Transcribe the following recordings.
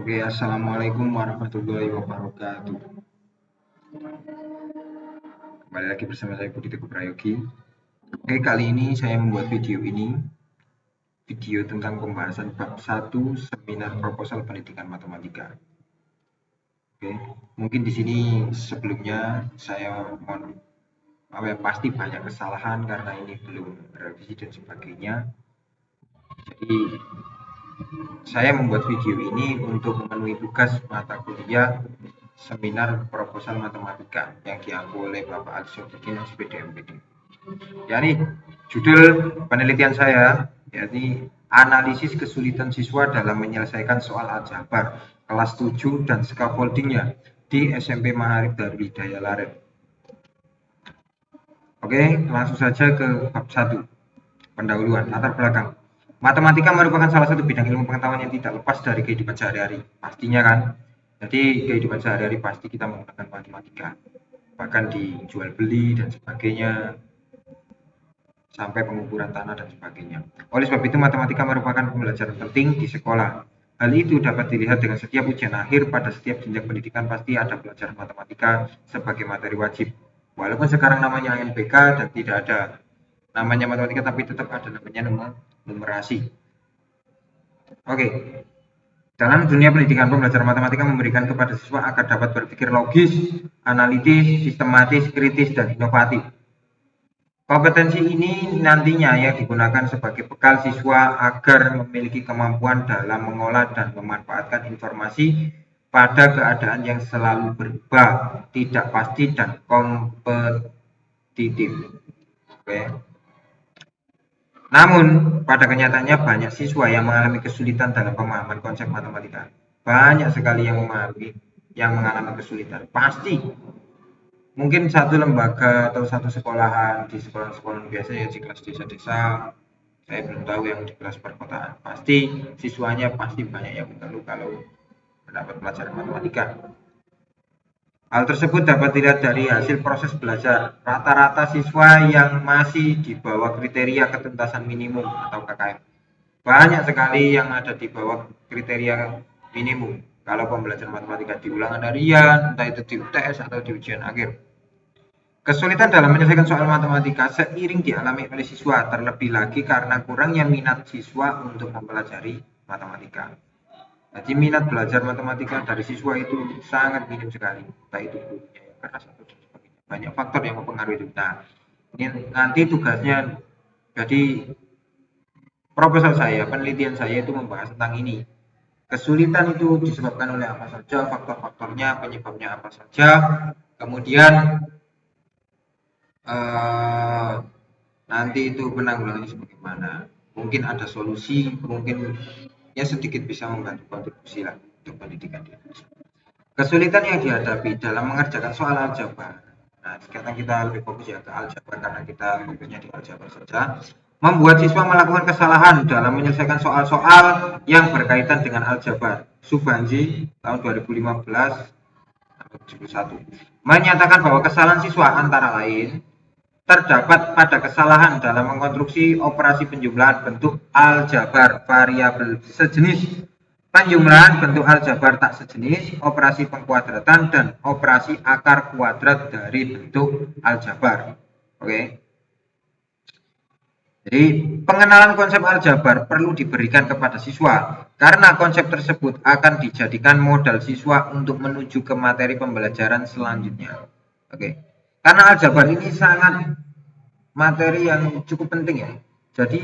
Oke, assalamualaikum warahmatullahi wabarakatuh. Kembali lagi bersama saya Budi Teguh Prayogi. Oke, kali ini saya membuat video tentang pembahasan bab 1 seminar proposal pendidikan matematika. Oke, mungkin di sini sebelumnya saya pasti banyak kesalahan karena ini belum revisi dan sebagainya. Jadi saya membuat video ini untuk memenuhi tugas mata kuliah seminar proposal matematika yang diampu oleh Bapak Al-Sodikin SPD MPD. Jadi judul penelitian saya yakni analisis kesulitan siswa dalam menyelesaikan soal aljabar kelas 7 dan scaffoldingnya di SMP Maharib Darul Hidayah Laren. Oke, langsung saja ke bab 1. Pendahuluan, latar belakang. Matematika merupakan salah satu bidang ilmu pengetahuan yang tidak lepas dari kehidupan sehari-hari. Pastinya kan? Jadi kehidupan sehari-hari pasti kita menggunakan matematika. Bahkan dijual beli dan sebagainya, sampai pengukuran tanah dan sebagainya. Oleh sebab itu matematika merupakan pembelajaran penting di sekolah. Hal itu dapat dilihat dengan setiap ujian akhir pada setiap jenjang pendidikan pasti ada pelajaran matematika sebagai materi wajib. Walaupun sekarang namanya NPK dan tidak ada namanya matematika tapi tetap ada namanya numerasi. Oke. Dalam dunia pendidikan pembelajaran matematika memberikan kepada siswa agar dapat berpikir logis, analitis, sistematis, kritis, dan inovatif. Kompetensi ini nantinya ya digunakan sebagai bekal siswa agar memiliki kemampuan dalam mengolah dan memanfaatkan informasi pada keadaan yang selalu berubah, tidak pasti dan kompetitif. Oke. Namun, pada kenyataannya banyak siswa yang mengalami kesulitan dalam pemahaman konsep matematika. Banyak sekali yang mengalami kesulitan. Pasti. Mungkin satu lembaga atau satu sekolahan di sekolah-sekolah biasa ya di kelas desa-desa. Saya belum tahu yang di kelas perkotaan. Pasti siswanya pasti banyak yang mengeluh kalau mendapat pelajaran matematika. Hal tersebut dapat dilihat dari hasil proses belajar. Rata-rata siswa yang masih di bawah kriteria ketuntasan minimum atau KKM. Banyak sekali yang ada di bawah kriteria minimum. Kalau pembelajaran matematika di ulangan harian, entah itu di UTS atau di ujian akhir. Kesulitan dalam menyelesaikan soal matematika seiring dialami oleh siswa, terlebih lagi karena kurangnya minat siswa untuk mempelajari matematika. Jadi minat belajar matematika dari siswa itu sangat minim sekali, entah itu gurunya yang keras atau sebagainya. Banyak faktor yang mempengaruhi itu. Nah, ini nanti tugasnya, jadi proposal saya, penelitian saya itu membahas tentang ini. Kesulitan itu disebabkan oleh apa saja, faktor-faktornya, penyebabnya apa saja, kemudian nanti itu penanggulangannya sebagaimana. Mungkin ada solusi, mungkin ya sedikit bisa membantu kontribusi lah untuk pendidikan di Indonesia. Kesulitan yang dihadapi dalam mengerjakan soal aljabar. Nah, sekarang kita lebih fokus ya ke aljabar karena kita fokusnya di aljabar saja. Membuat siswa melakukan kesalahan dalam menyelesaikan soal-soal yang berkaitan dengan aljabar. Subanji tahun 2015 71 menyatakan bahwa kesalahan siswa antara lain terdapat pada kesalahan dalam mengkonstruksi operasi penjumlahan bentuk aljabar variabel sejenis, penjumlahan bentuk aljabar tak sejenis, operasi pengkuadratan, dan operasi akar kuadrat dari bentuk aljabar. Oke. Jadi pengenalan konsep aljabar perlu diberikan kepada siswa karena konsep tersebut akan dijadikan modal siswa untuk menuju ke materi pembelajaran selanjutnya. Oke. Karena aljabar ini sangat materi yang cukup penting ya. Jadi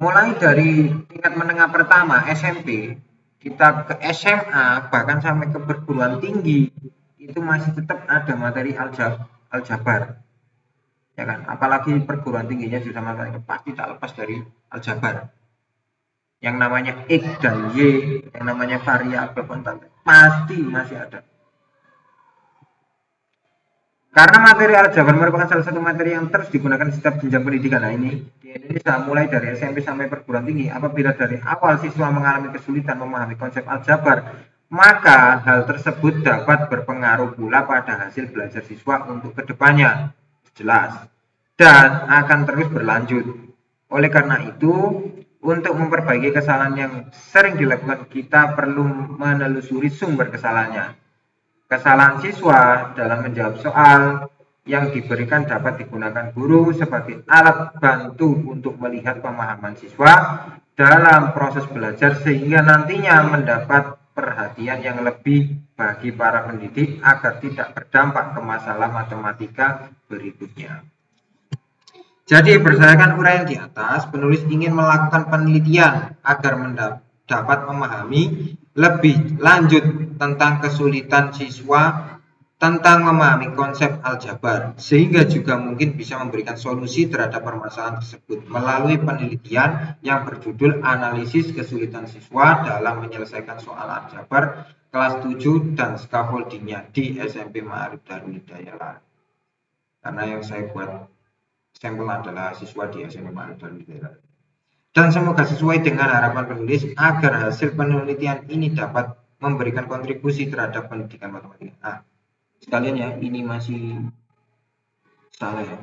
mulai dari tingkat menengah pertama SMP, kita ke SMA, bahkan sampai ke perguruan tinggi, itu masih tetap ada materi aljabar. Ya kan? Apalagi perguruan tingginya sudah materi pasti tak lepas dari aljabar. Yang namanya X dan Y, yang namanya variabel kontan, pasti masih ada. Karena materi aljabar merupakan salah satu materi yang terus digunakan di setiap jenjang pendidikan. Nah ini di Indonesia mulai dari SMP sampai perguruan tinggi, apabila dari awal siswa mengalami kesulitan memahami konsep aljabar, maka hal tersebut dapat berpengaruh pula pada hasil belajar siswa untuk kedepannya. Jelas. Dan akan terus berlanjut. Oleh karena itu, Untuk memperbaiki kesalahan yang sering dilakukan, kita perlu menelusuri sumber kesalahannya. Kesalahan siswa dalam menjawab soal yang diberikan dapat digunakan guru sebagai alat bantu untuk melihat pemahaman siswa dalam proses belajar sehingga nantinya mendapat perhatian yang lebih bagi para pendidik agar tidak berdampak ke masalah matematika berikutnya. Jadi berdasarkan uraian di atas, penulis ingin melakukan penelitian agar dapat memahami lebih lanjut tentang kesulitan siswa tentang memahami konsep aljabar, sehingga juga mungkin bisa memberikan solusi terhadap permasalahan tersebut melalui penelitian yang berjudul Analisis Kesulitan Siswa dalam Menyelesaikan Soal Aljabar kelas 7 dan scaffoldingnya di SMP Ma'arif Darul Hidayah. Karena yang saya buat sampel adalah siswa di SMP Ma'arif Darul Hidayah. Dan semoga sesuai dengan harapan penulis agar hasil penelitian ini dapat memberikan kontribusi terhadap pendidikan matematika. Sekalian ya, ini masih salah ya.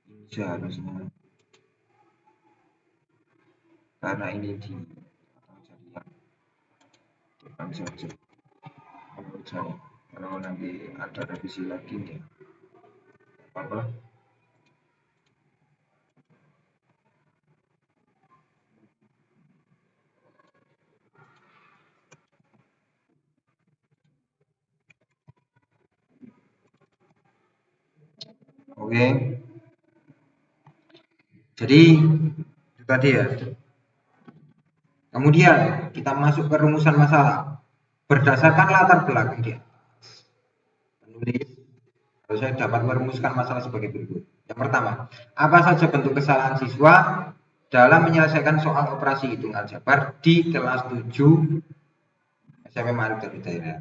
Ini seharusnya karena ini di depan saja. Menurut saya, kalau nanti ada revisi lagi ya, apa? Oke. Jadi itu tadi ya. Kemudian kita masuk ke rumusan masalah. Berdasarkan latar belakang dia, penulis harusnya dapat merumuskan masalah sebagai berikut. Yang pertama, apa saja bentuk kesalahan siswa dalam menyelesaikan soal operasi hitung aljabar di kelas 7 SMP Ma'arif Darul Hidayah.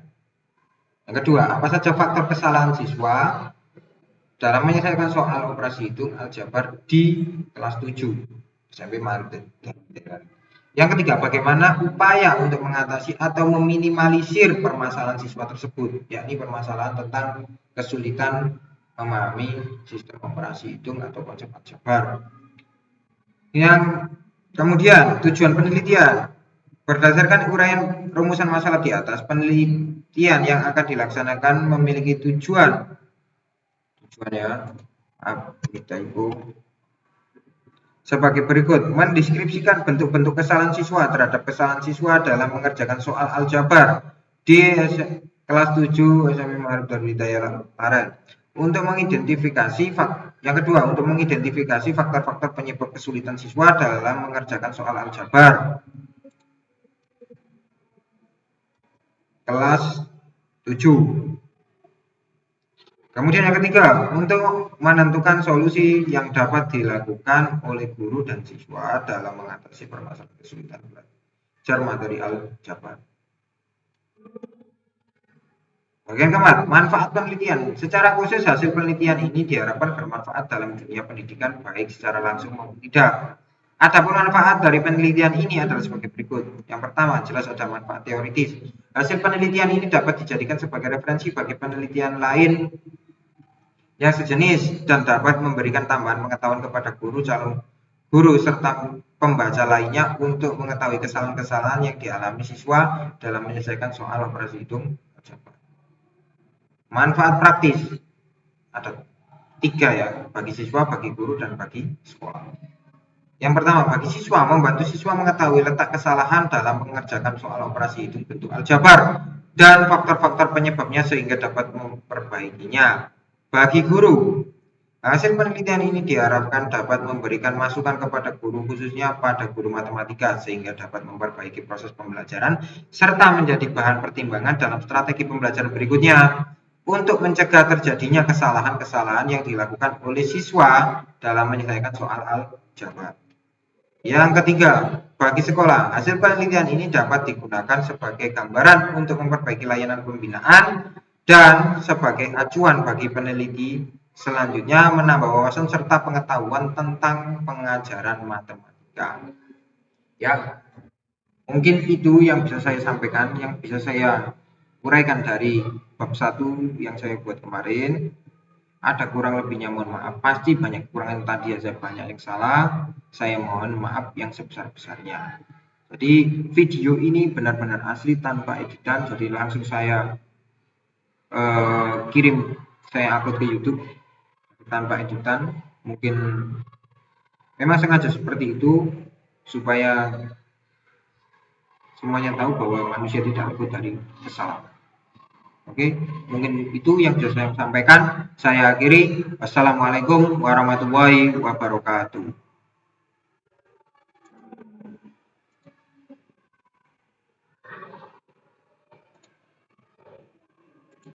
Yang kedua, apa saja faktor kesalahan siswa dalam menyelesaikan soal operasi hitung aljabar di kelas 7 SMP Ma'arif Darul Hidayah. Yang ketiga, bagaimana upaya untuk mengatasi atau meminimalisir permasalahan siswa tersebut, yakni permasalahan tentang kesulitan memahami sistem operasi hitung atau konsep aljabar. Yang kemudian, tujuan penelitian. Berdasarkan uraian rumusan masalah di atas, penelitian yang akan dilaksanakan memiliki tujuannya, kita ibu sebagai berikut: mendeskripsikan bentuk-bentuk kesalahan siswa terhadap kesalahan siswa dalam mengerjakan soal aljabar di kelas 7 SMP Ma'arif Darul Hidayah Paren. Untuk mengidentifikasi yang kedua, untuk mengidentifikasi faktor-faktor penyebab kesulitan siswa dalam mengerjakan soal aljabar kelas 7. Kemudian yang ketiga, untuk menentukan solusi yang dapat dilakukan oleh guru dan siswa dalam mengatasi permasalahan kesulitan belajar materi aljabar. Bagian keempat, manfaat penelitian. Secara khusus, hasil penelitian ini diharapkan bermanfaat dalam dunia pendidikan baik secara langsung maupun tidak. Adapun manfaat dari penelitian ini adalah sebagai berikut. Yang pertama, jelas ada manfaat teoritis. Hasil penelitian ini dapat dijadikan sebagai referensi bagi penelitian lain yang sejenis dan dapat memberikan tambahan pengetahuan kepada guru, calon guru, serta pembaca lainnya untuk mengetahui kesalahan-kesalahan yang dialami siswa dalam menyelesaikan soal operasi hitung aljabar. Manfaat praktis ada 3 ya, bagi siswa, bagi guru, dan bagi sekolah. Yang pertama, bagi siswa, membantu siswa mengetahui letak kesalahan dalam mengerjakan soal operasi hitung bentuk aljabar dan faktor-faktor penyebabnya sehingga dapat memperbaikinya. Bagi guru, hasil penelitian ini diharapkan dapat memberikan masukan kepada guru, khususnya pada guru matematika, sehingga dapat memperbaiki proses pembelajaran serta menjadi bahan pertimbangan dalam strategi pembelajaran berikutnya untuk mencegah terjadinya kesalahan-kesalahan yang dilakukan oleh siswa dalam menyelesaikan soal aljabar. Yang ketiga, bagi sekolah, hasil penelitian ini dapat digunakan sebagai gambaran untuk memperbaiki layanan pembinaan dan sebagai acuan bagi peneliti selanjutnya menambah wawasan serta pengetahuan tentang pengajaran matematika. Ya, mungkin itu yang bisa saya sampaikan, yang bisa saya uraikan dari bab 1 yang saya buat kemarin. ada kurang lebihnya mohon maaf. Pasti banyak kurang yang tadi aja banyak yang salah. Saya mohon maaf yang sebesar-besarnya. Jadi video ini benar-benar asli tanpa editan. Jadi langsung saya kirim, saya upload ke YouTube tanpa editan. Mungkin memang sengaja seperti itu supaya semuanya tahu bahwa manusia tidak luput dari kesalahan. Oke, mungkin itu yang bisa saya sampaikan. Saya akhiri. Wassalamualaikum warahmatullahi wabarakatuh.